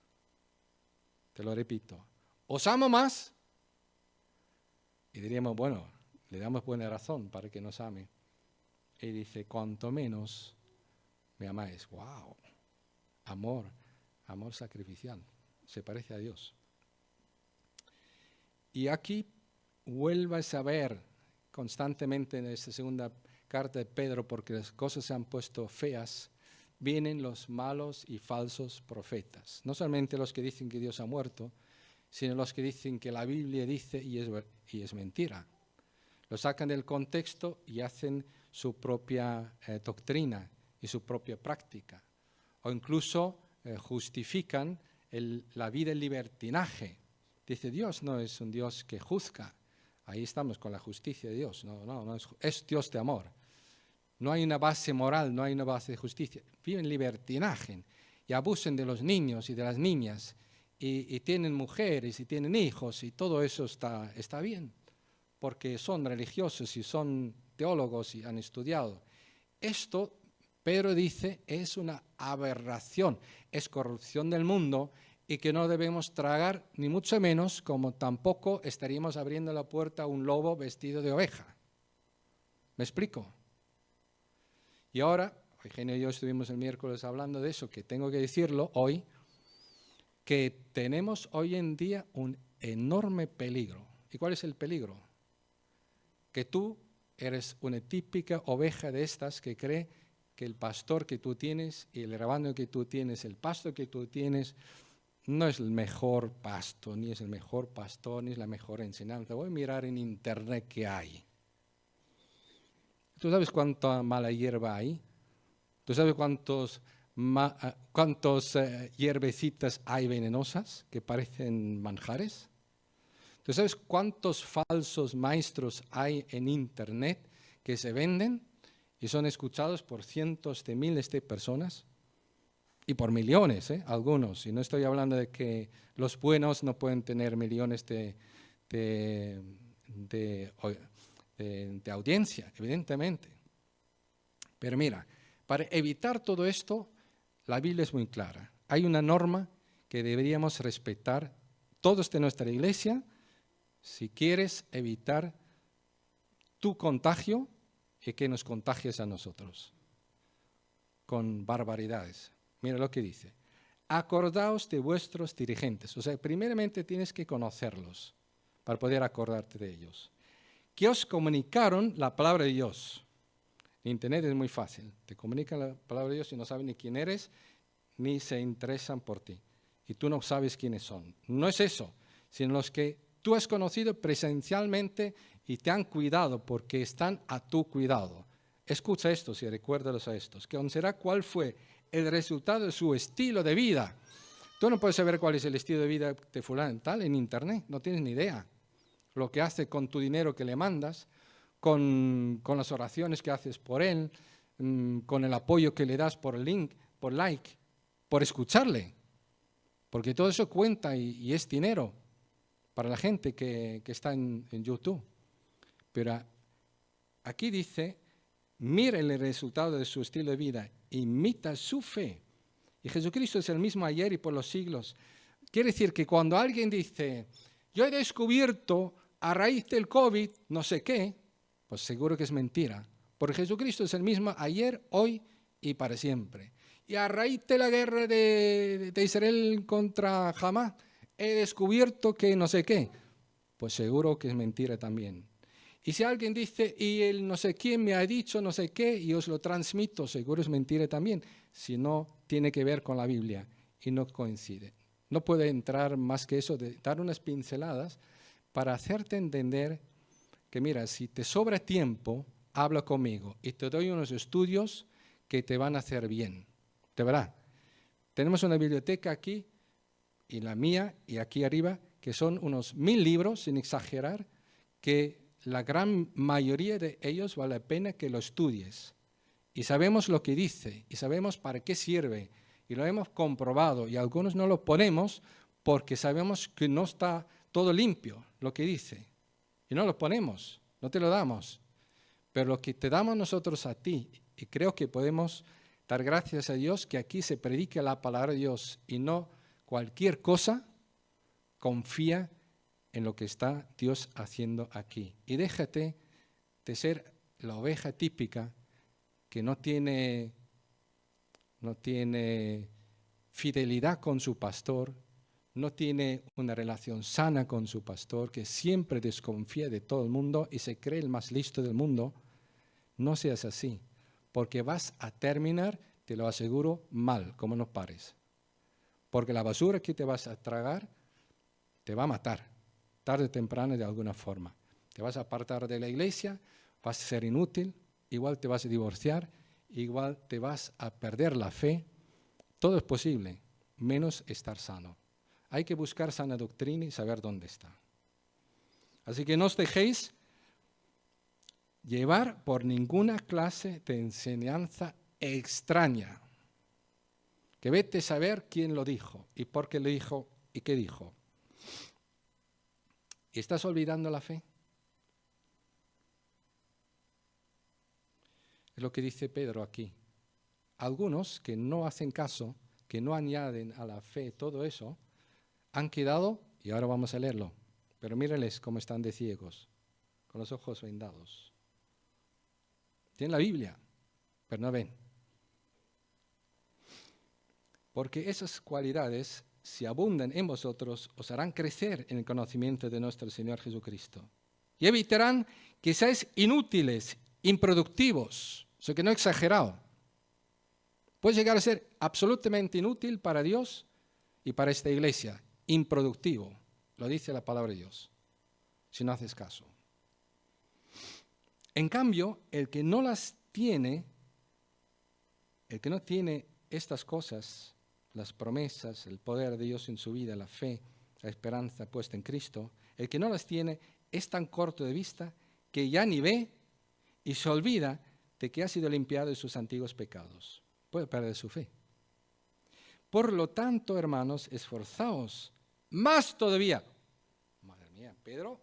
Te lo repito, os amo más, y diríamos, bueno, le damos buena razón para que nos ame. Y dice, cuanto menos me amáis. ¡Wow! Amor sacrificial. Se parece a Dios. Y aquí vuelvas a ver constantemente en esta segunda carta de Pedro, porque las cosas se han puesto feas, vienen los malos y falsos profetas. No solamente los que dicen que Dios ha muerto, sino los que dicen que la Biblia dice y es mentira. Lo sacan del contexto y hacen su propia doctrina y su propia práctica. O incluso justifican la vida en libertinaje. Dice, Dios no es un Dios que juzga. Ahí estamos con la justicia de Dios. No es Dios de amor. No hay una base moral, no hay una base de justicia. Viven libertinaje y abusan de los niños y de las niñas. Y tienen mujeres y tienen hijos y todo eso está bien, porque son religiosos y son teólogos y han estudiado. Esto, Pedro dice, es una aberración, es corrupción del mundo y que no debemos tragar, ni mucho menos, como tampoco estaríamos abriendo la puerta a un lobo vestido de oveja. ¿Me explico? Y ahora, Eugenio y yo estuvimos el miércoles hablando de eso, que tengo que decirlo hoy, que tenemos hoy en día un enorme peligro. ¿Y cuál es el peligro? Que tú eres una típica oveja de estas que cree que el pastor que tú tienes y el rebaño que tú tienes, el pasto que tú tienes, no es el mejor pasto, ni es el mejor pastor, ni es la mejor enseñanza. Voy a mirar en internet qué hay. ¿Tú sabes cuánta mala hierba hay? ¿Tú sabes cuántos hierbecitas hay venenosas que parecen manjares? ¿Tú sabes cuántos falsos maestros hay en internet que se venden y son escuchados por cientos de miles de personas? Y por millones, algunos. Y no estoy hablando de que los buenos no pueden tener millones de audiencia, evidentemente. Pero mira, para evitar todo esto, la Biblia es muy clara. Hay una norma que deberíamos respetar todos de nuestra iglesia si quieres evitar tu contagio y que nos contagies a nosotros con barbaridades. Mira lo que dice. Acordaos de vuestros dirigentes. O sea, primeramente tienes que conocerlos para poder acordarte de ellos. Que os comunicaron la palabra de Dios. En Internet es muy fácil. Te comunican la palabra de Dios y no saben ni quién eres, ni se interesan por ti. Y tú no sabes quiénes son. No es eso, sino los que tú has conocido presencialmente y te han cuidado porque están a tu cuidado. Escucha esto y recuérdalos a estos. Que será cuál fue el resultado de su estilo de vida. Tú no puedes saber cuál es el estilo de vida de fulano tal en Internet. No tienes ni idea. Lo que hace con tu dinero que le mandas, con las oraciones que haces por él, con el apoyo que le das por link, por like, por escucharle. Porque todo eso cuenta y es dinero para la gente que está en YouTube. Pero aquí dice, mira el resultado de su estilo de vida, imita su fe. Y Jesucristo es el mismo ayer y por los siglos. Quiere decir que cuando alguien dice, yo he descubierto a raíz del COVID no sé qué, pues seguro que es mentira. Porque Jesucristo es el mismo ayer, hoy y para siempre. Y a raíz de la guerra de Israel contra Hamás, he descubierto que no sé qué, pues seguro que es mentira también. Y si alguien dice, y el no sé quién me ha dicho no sé qué, y os lo transmito, seguro es mentira también, si no tiene que ver con la Biblia y no coincide. No puedo entrar más que eso, de dar unas pinceladas para hacerte entender que, mira, si te sobra tiempo, habla conmigo y te doy unos estudios que te van a hacer bien. De verdad. Tenemos una biblioteca aquí, y la mía, y aquí arriba, que son unos 1000 libros, sin exagerar, que la gran mayoría de ellos vale la pena que lo estudies. Y sabemos lo que dice, y sabemos para qué sirve, y lo hemos comprobado, y algunos no lo ponemos porque sabemos que no está todo limpio lo que dice. Y no lo ponemos, no te lo damos. Pero lo que te damos nosotros a ti, y creo que podemos dar gracias a Dios que aquí se predique la palabra de Dios y no cualquier cosa, confía en lo que está Dios haciendo aquí. Y déjate de ser la oveja típica que no tiene fidelidad con su pastor, no tiene una relación sana con su pastor, que siempre desconfía de todo el mundo y se cree el más listo del mundo. No seas así, porque vas a terminar, te lo aseguro, mal, como no pares. Porque la basura que te vas a tragar te va a matar, tarde o temprano de alguna forma. Te vas a apartar de la iglesia, vas a ser inútil, igual te vas a divorciar, igual te vas a perder la fe. Todo es posible, menos estar sano. Hay que buscar sana doctrina y saber dónde está. Así que no os dejéis llevar por ninguna clase de enseñanza extraña. Que vete a saber quién lo dijo y por qué lo dijo y qué dijo. ¿Y estás olvidando la fe? Es lo que dice Pedro aquí. Algunos que no hacen caso, que no añaden a la fe todo eso, han quedado, y ahora vamos a leerlo, pero mírenles cómo están de ciegos, con los ojos vendados. Tienen la Biblia, pero no ven. Porque esas cualidades, si abundan en vosotros, os harán crecer en el conocimiento de nuestro Señor Jesucristo. Y evitarán que seáis inútiles, improductivos, eso que no he exagerado. Puedes llegar a ser absolutamente inútil para Dios y para esta iglesia, improductivo. Lo dice la palabra de Dios, si no haces caso. En cambio, el que no las tiene, el que no tiene estas cosas, las promesas, el poder de Dios en su vida, la fe, la esperanza puesta en Cristo, el que no las tiene es tan corto de vista que ya ni ve y se olvida de que ha sido limpiado de sus antiguos pecados. Puede perder su fe. Por lo tanto, hermanos, esforzaos más todavía. Madre mía, Pedro,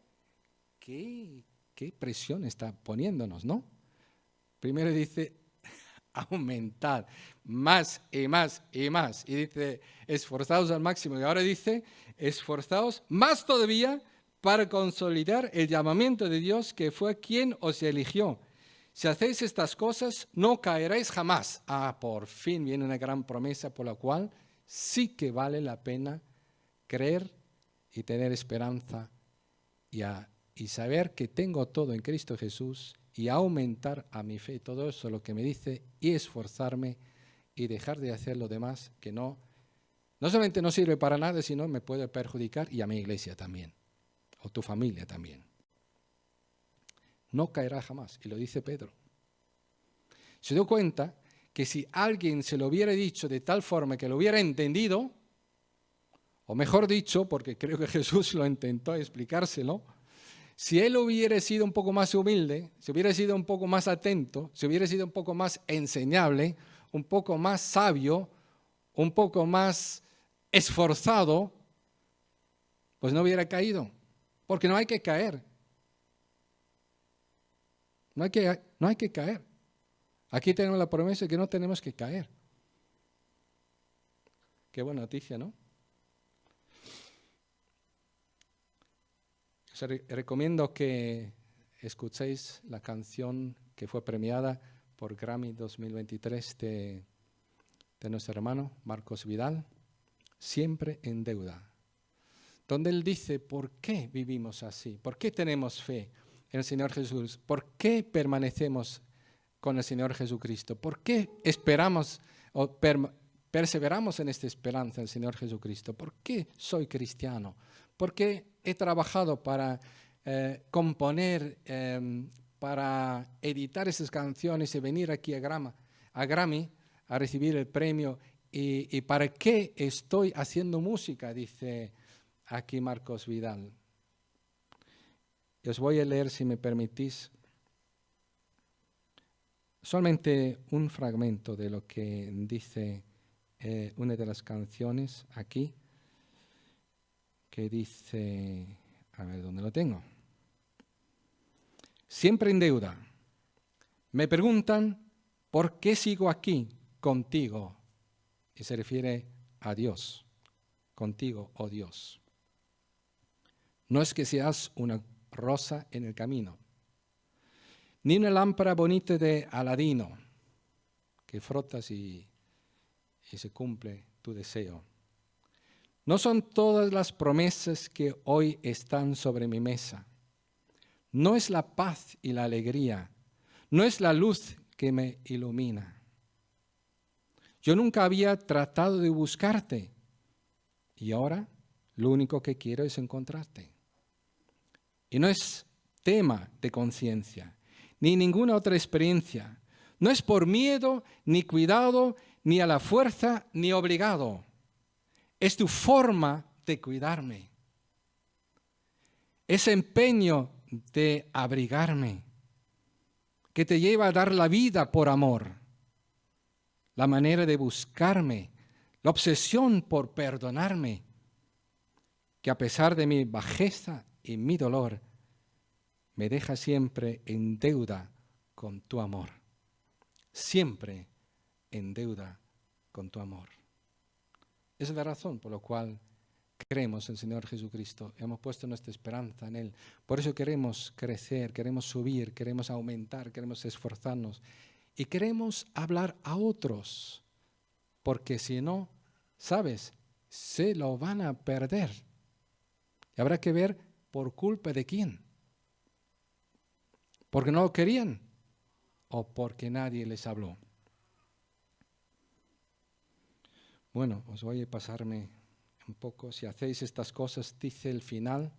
qué presión está poniéndonos, ¿no? Primero dice, aumentad más y más y más. Y dice, esforzaos al máximo. Y ahora dice, esforzaos más todavía para consolidar el llamamiento de Dios que fue quien os eligió. Si hacéis estas cosas, no caeréis jamás. Por fin viene una gran promesa por la cual sí que vale la pena creer y tener esperanza y saber que tengo todo en Cristo Jesús y aumentar a mi fe todo eso, lo que me dice, y esforzarme y dejar de hacer lo demás que no solamente no sirve para nada, sino me puede perjudicar y a mi iglesia también, o tu familia también. No caerá jamás, y lo dice Pedro. Se dio cuenta que si alguien se lo hubiera dicho de tal forma que lo hubiera entendido, o mejor dicho, porque creo que Jesús lo intentó explicárselo, si él hubiera sido un poco más humilde, si hubiera sido un poco más atento, si hubiera sido un poco más enseñable, un poco más sabio, un poco más esforzado, pues no hubiera caído, porque no hay que caer. No hay que caer. Aquí tenemos la promesa de que no tenemos que caer. Qué buena noticia, ¿no? Os recomiendo que escuchéis la canción que fue premiada por Grammy 2023 de nuestro hermano Marcos Vidal, Siempre en deuda, donde él dice por qué vivimos así, por qué tenemos fe en el Señor Jesús, por qué permanecemos con el Señor Jesucristo, por qué esperamos o perseveramos en esta esperanza en el Señor Jesucristo, por qué soy cristiano, por qué he trabajado para componer, para editar esas canciones y venir aquí a Grammy a recibir el premio. ¿Y para qué estoy haciendo música? Dice aquí Marcos Vidal. Y os voy a leer, si me permitís, solamente un fragmento de lo que dice una de las canciones aquí, que dice, a ver dónde lo tengo. Siempre en deuda. Me preguntan, ¿por qué sigo aquí contigo? Y se refiere a Dios, contigo, oh Dios. No es que seas una rosa en el camino, ni una lámpara bonita de Aladino, que frotas y se cumple tu deseo. No son todas las promesas que hoy están sobre mi mesa. No es la paz y la alegría, no es la luz que me ilumina. Yo nunca había tratado de buscarte y ahora lo único que quiero es encontrarte. Y no es tema de conciencia, ni ninguna otra experiencia. No es por miedo, ni cuidado, ni a la fuerza, ni obligado. Es tu forma de cuidarme. Ese empeño de abrigarme, que te lleva a dar la vida por amor. La manera de buscarme, la obsesión por perdonarme, que a pesar de mi bajeza y mi dolor, me deja siempre en deuda con tu amor. Siempre en deuda con tu amor. Esa es la razón por la cual creemos en el Señor Jesucristo. Hemos puesto nuestra esperanza en Él. Por eso queremos crecer, queremos subir, queremos aumentar, queremos esforzarnos. Y queremos hablar a otros, porque si no, ¿sabes? Se lo van a perder. Y habrá que ver por culpa de quién. ¿Porque no lo querían? ¿O porque nadie les habló? Bueno, os voy a pasarme un poco, si hacéis estas cosas, dice el final,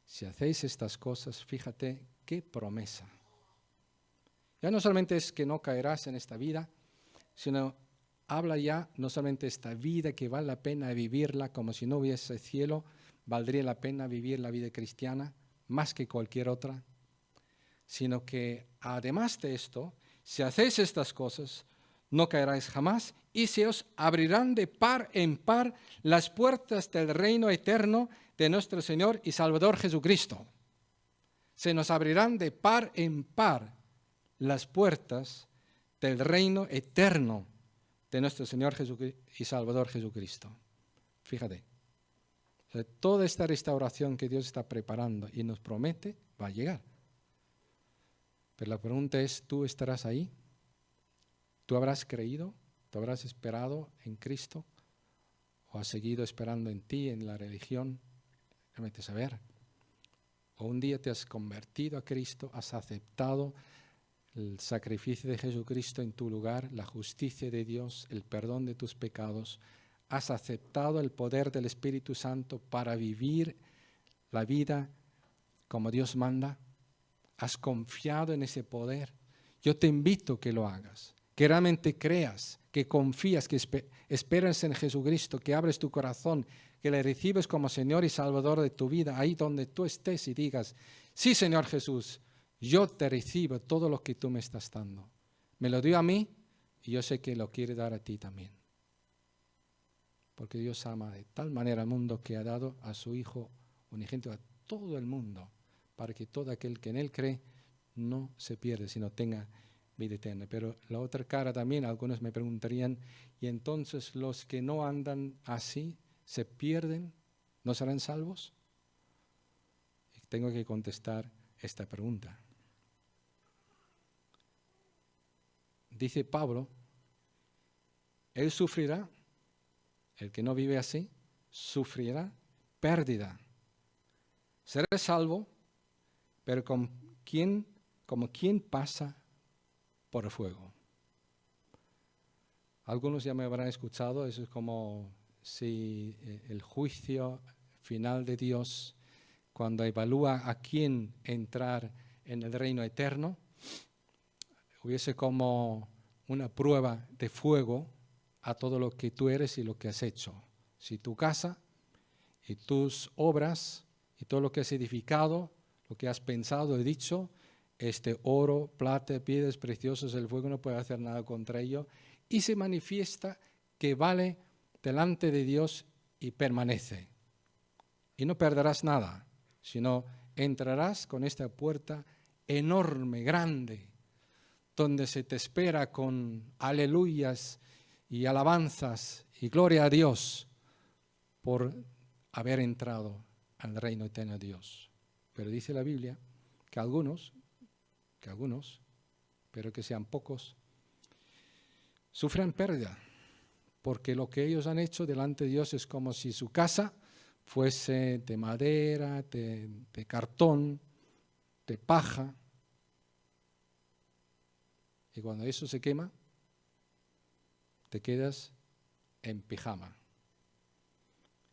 si hacéis estas cosas, fíjate qué promesa. Ya no solamente es que no caerás en esta vida, sino habla ya no solamente esta vida que vale la pena vivirla, como si no hubiese cielo, valdría la pena vivir la vida cristiana más que cualquier otra, sino que además de esto, si hacéis estas cosas, no caeráis jamás y se os abrirán de par en par las puertas del reino eterno de nuestro Señor y Salvador Jesucristo. Se nos abrirán de par en par las puertas del reino eterno de nuestro Señor y Salvador Jesucristo. Fíjate, o sea, toda esta restauración que Dios está preparando y nos promete va a llegar. Pero la pregunta es, ¿tú estarás ahí? ¿Tú habrás creído? ¿Tú habrás esperado en Cristo? ¿O has seguido esperando en ti, en la religión? Realmente saber. ¿O un día te has convertido a Cristo, has aceptado el sacrificio de Jesucristo en tu lugar, la justicia de Dios, el perdón de tus pecados? ¿Has aceptado el poder del Espíritu Santo para vivir la vida como Dios manda? ¿Has confiado en ese poder? Yo te invito a que lo hagas, que realmente creas, que confías, que esperas en Jesucristo, que abres tu corazón, que le recibes como Señor y Salvador de tu vida, ahí donde tú estés y digas, sí, Señor Jesús, yo te recibo todo lo que tú me estás dando. Me lo dio a mí y yo sé que lo quiere dar a ti también. Porque Dios ama de tal manera al mundo que ha dado a su Hijo unigénito a todo el mundo, para que todo aquel que en Él cree no se pierda, sino tenga vida eterna. Pero la otra cara también, algunos me preguntarían, ¿y entonces los que no andan así se pierden? ¿No serán salvos? Y tengo que contestar esta pregunta. Dice Pablo, él sufrirá, el que no vive así, sufrirá pérdida. Será salvo, pero como quien pasa por el fuego. Algunos ya me habrán escuchado, eso es como si el juicio final de Dios, cuando evalúa a quién entrar en el reino eterno, hubiese como una prueba de fuego a todo lo que tú eres y lo que has hecho. Si tu casa y tus obras y todo lo que has edificado, lo que has pensado y dicho, oro, plata, piedras preciosas, el fuego no puede hacer nada contra ello, y se manifiesta que vale delante de Dios y permanece. Y no perderás nada, sino entrarás con esta puerta enorme, grande, donde se te espera con aleluyas y alabanzas y gloria a Dios por haber entrado al reino eterno de Dios. Pero dice la Biblia que algunos, pero que sean pocos, sufran pérdida, porque lo que ellos han hecho delante de Dios es como si su casa fuese de madera, de cartón, de paja. Y cuando eso se quema, te quedas en pijama.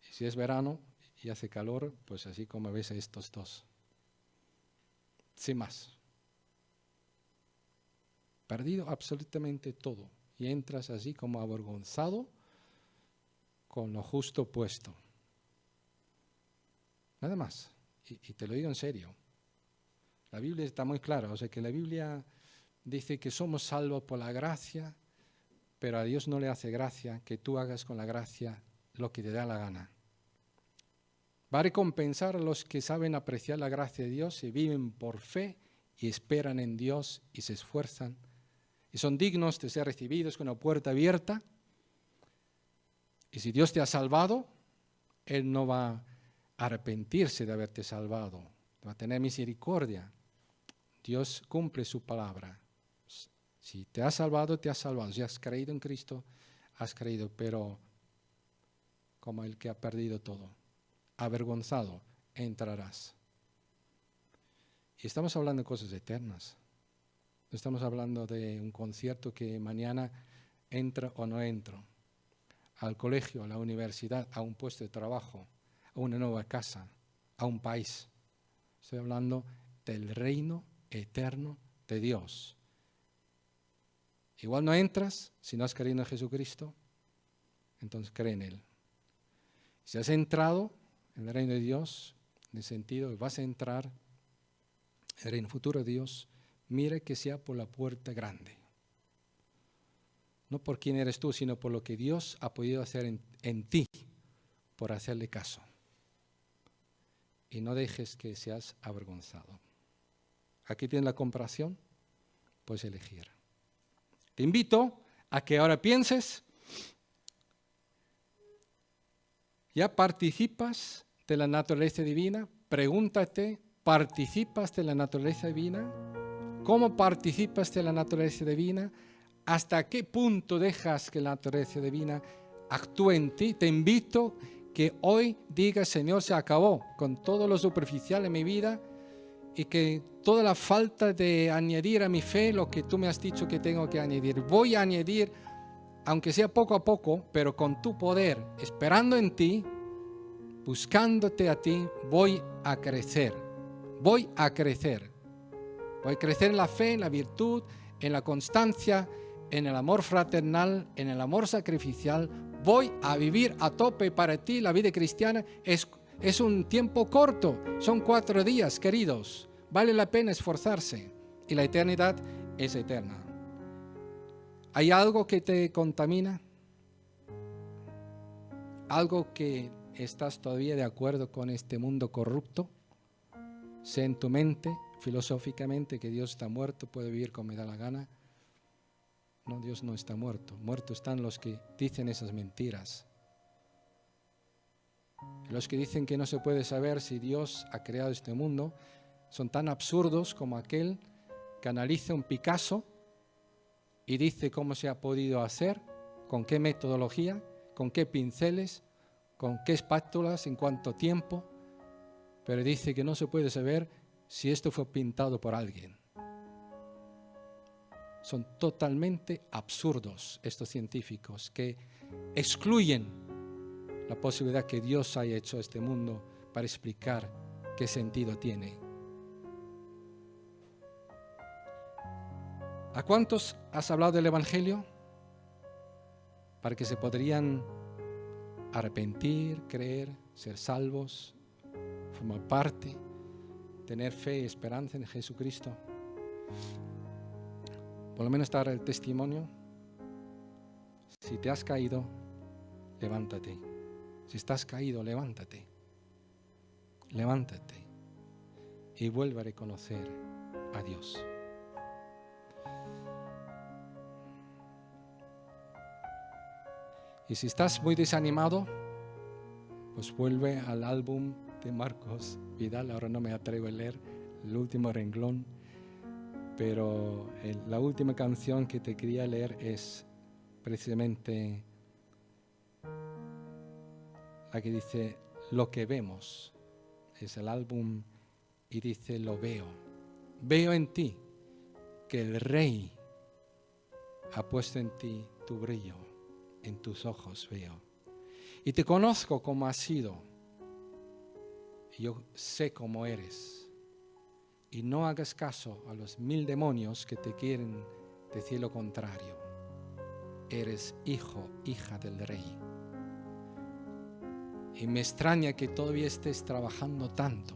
Y si es verano y hace calor, pues así como ves a estos dos. Sin más. Perdido absolutamente todo. Y entras así como avergonzado con lo justo puesto. Nada más. Y te lo digo en serio. La Biblia está muy clara. O sea que la Biblia dice que somos salvos por la gracia, pero a Dios no le hace gracia que tú hagas con la gracia lo que te da la gana. Va a recompensar a los que saben apreciar la gracia de Dios y viven por fe y esperan en Dios y se esfuerzan y son dignos de ser recibidos con una puerta abierta. Y si Dios te ha salvado, Él no va a arrepentirse de haberte salvado, va a tener misericordia. Dios cumple su palabra. Si te ha salvado, te ha salvado. Si has creído en Cristo, has creído, pero como el que ha perdido todo, avergonzado, entrarás. Y estamos hablando de cosas eternas. No estamos hablando de un concierto que mañana entro o no entro. al colegio, a la universidad, a un puesto de trabajo, a una nueva casa, a un país. Estoy hablando del reino eterno de Dios. Igual no entras si no has creído en Jesucristo, entonces cree en Él. Si has entrado en el reino de Dios, en el sentido que vas a entrar en el reino futuro de Dios, mire que sea por la puerta grande. No por quién eres tú, sino por lo que Dios ha podido hacer en ti, por hacerle caso. Y no dejes que seas avergonzado. Aquí tienes la comparación, puedes elegir. Te invito a que ahora pienses, ¿ya participas de la naturaleza divina? Pregúntate, ¿participas de la naturaleza divina? ¿Cómo participas de la naturaleza divina? ¿Hasta qué punto dejas que la naturaleza divina actúe en ti? Te invito que hoy digas, Señor, se acabó con todo lo superficial en mi vida y que toda la falta de añadir a mi fe lo que tú me has dicho que tengo que añadir. Voy a añadir, aunque sea poco a poco, pero con tu poder, esperando en ti, buscándote a ti, voy a crecer. Voy a crecer. Voy a crecer en la fe, en la virtud, en la constancia, en el amor fraternal, en el amor sacrificial. Voy a vivir a tope para ti. La vida cristiana es un tiempo corto. Son 4 días, queridos. Vale la pena esforzarse. Y la eternidad es eterna. ¿Hay algo que te contamina? ¿Algo que estás todavía de acuerdo con este mundo corrupto? Sé en tu mente, filosóficamente, que Dios está muerto, puede vivir como me da la gana. No, Dios no está muerto. Muertos están los que dicen esas mentiras. Los que dicen que no se puede saber si Dios ha creado este mundo son tan absurdos como aquel que analiza un Picasso y dice cómo se ha podido hacer, con qué metodología, con qué pinceles, con qué espátulas, en cuánto tiempo, pero dice que no se puede saber si esto fue pintado por alguien. Son totalmente absurdos estos científicos que excluyen la posibilidad que Dios haya hecho este mundo para explicar qué sentido tiene. ¿A cuántos has hablado del Evangelio? Para que se podrían arrepentir, creer, ser salvos, formar parte, tener fe y esperanza en Jesucristo. Por lo menos dar el testimonio. Si te has caído, levántate. Si estás caído, levántate. Levántate y vuelve a reconocer a Dios. Y si estás muy desanimado, pues vuelve al álbum de Marcos Vidal. Ahora no me atrevo a leer el último renglón, pero la última canción que te quería leer es precisamente la que dice Lo que vemos. Es el álbum y dice lo veo. Veo en ti que el Rey ha puesto en ti tu brillo, en tus ojos veo. Y te conozco como has sido. Y yo sé cómo eres. Y no hagas caso a los 1000 demonios que te quieren decir lo contrario. Eres hijo, hija del Rey. Y me extraña que todavía estés trabajando tanto,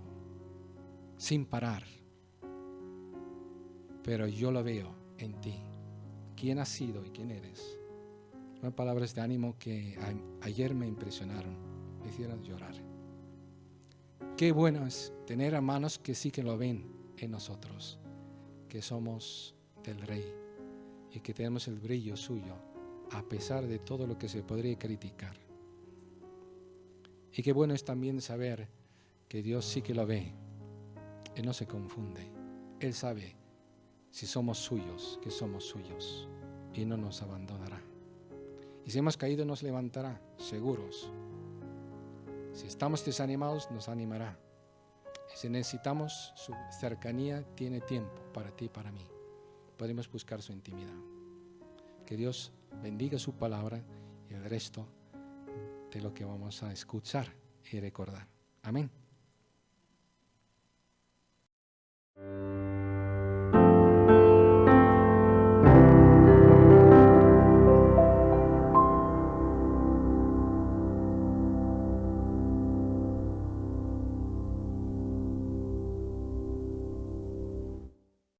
sin parar. Pero yo lo veo en ti. ¿Quién has sido y quién eres? Unas palabras de ánimo que ayer me impresionaron, me hicieron llorar. Qué bueno es tener hermanos que sí que lo ven en nosotros, que somos del Rey y que tenemos el brillo suyo, a pesar de todo lo que se podría criticar. Y qué bueno es también saber que Dios sí que lo ve y no se confunde. Él sabe si somos suyos, que somos suyos, y no nos abandonará. Y si hemos caído, nos levantará, seguros. Si estamos desanimados, nos animará. Y si necesitamos su cercanía, tiene tiempo para ti y para mí. Podemos buscar su intimidad. Que Dios bendiga su palabra y el resto de lo que vamos a escuchar y recordar. Amén.